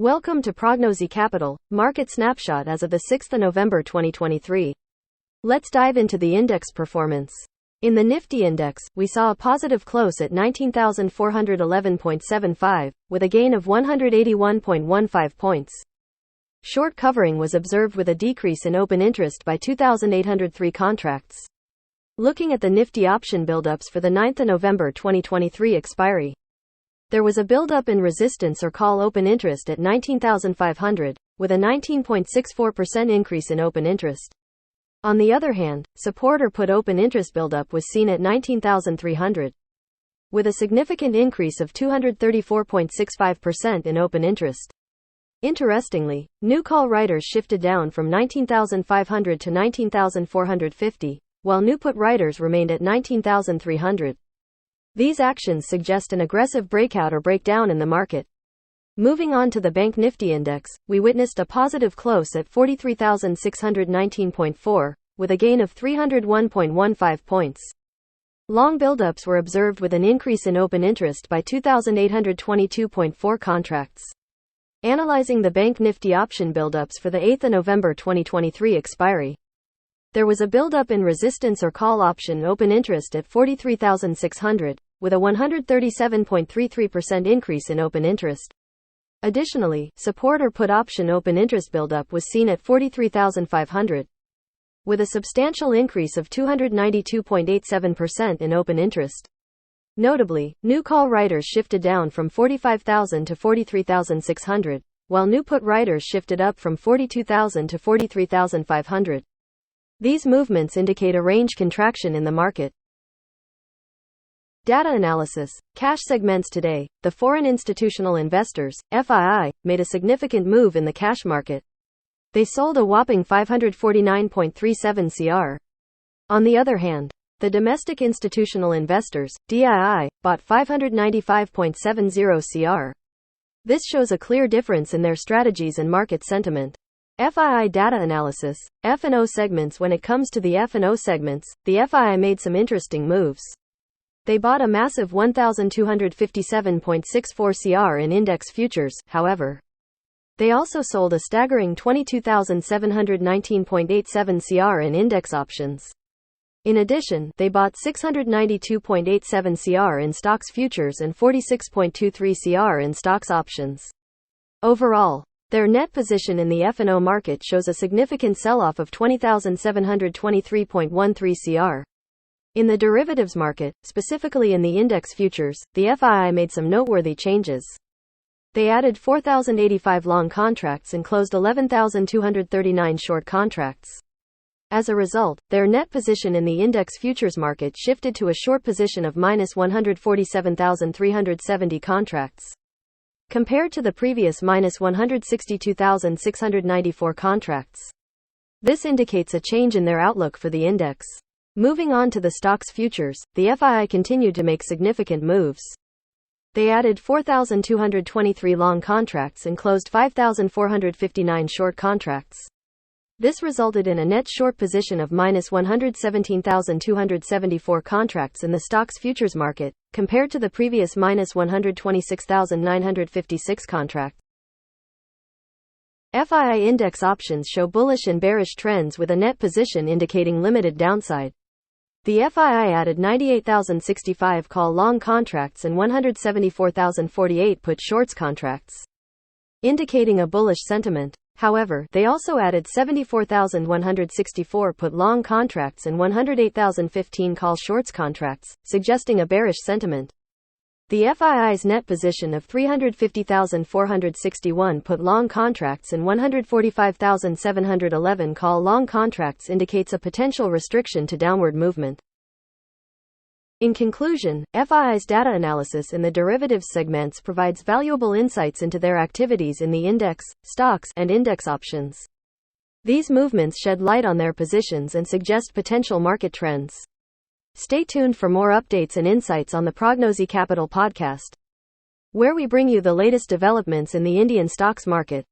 Welcome to Prognozy Capital, Market Snapshot as of the 6th of November 2023. Let's dive into the index performance. In the Nifty index, we saw a positive close at 19,411.75, with a gain of 181.15 points. Short covering was observed with a decrease in open interest by 2,803 contracts. Looking at the Nifty option buildups for the 9th of November 2023 expiry, there was a buildup in resistance or call open interest at 19,500, with a 19.64% increase in open interest. On the other hand, support or put open interest buildup was seen at 19,300, with a significant increase of 234.65% in open interest. Interestingly, new call writers shifted down from 19,500 to 19,450, while new put writers remained at 19,300. These actions suggest an aggressive breakout or breakdown in the market. Moving on to the Bank Nifty index, we witnessed a positive close at 43,619.4, with a gain of 301.15 points. Long buildups were observed with an increase in open interest by 2,822.4 contracts. Analyzing the Bank Nifty option buildups for the 8th of November 2023 expiry, there was a buildup in resistance or call option open interest at 43,600, with a 137.33% increase in open interest. Additionally, support or put option open interest buildup was seen at 43,500, with a substantial increase of 292.87% in open interest. Notably, new call writers shifted down from 45,000 to 43,600, while new put writers shifted up from 42,000 to 43,500. These movements indicate a range contraction in the market. Data analysis. Cash segments today. The foreign institutional investors, FII, made a significant move in the cash market. They sold a whopping 549.37 CR. On the other hand, the domestic institutional investors, DII, bought 595.70 CR. This shows a clear difference in their strategies and market sentiment. FII data analysis. F&O segments. When it comes to the F&O segments, the FII made some interesting moves. They bought a massive 1,257.64 CR in index futures, however. They also sold a staggering 22,719.87 CR in index options. In addition, they bought 692.87 CR in stocks futures and 46.23 CR in stocks options. Overall, their net position in the F&O market shows a significant sell-off of 20,723.13 CR. In the derivatives market, specifically in the index futures, the FII made some noteworthy changes. They added 4,085 long contracts and closed 11,239 short contracts. As a result, their net position in the index futures market shifted to a short position of minus 147,370 contracts, compared to the previous minus 162,694 contracts. This indicates a change in their outlook for the index. Moving on to the stocks futures, the FII continued to make significant moves. They added 4,223 long contracts and closed 5,459 short contracts. This resulted in a net short position of minus 117,274 contracts in the stocks futures market, compared to the previous minus 126,956 contracts. FII index options show bullish and bearish trends with a net position indicating limited downside. The FII added 98,065 call long contracts and 174,048 put shorts contracts, indicating a bullish sentiment. However, they also added 74,164 put long contracts and 108,015 call shorts contracts, suggesting a bearish sentiment. The FII's net position of 350,461 put long contracts and 145,711 call long contracts indicates a potential restriction to downward movement. In conclusion, FII's data analysis in the derivatives segments provides valuable insights into their activities in the index, stocks, and index options. These movements shed light on their positions and suggest potential market trends. Stay tuned for more updates and insights on the Prognozy Capital podcast, where we bring you the latest developments in the Indian stocks market.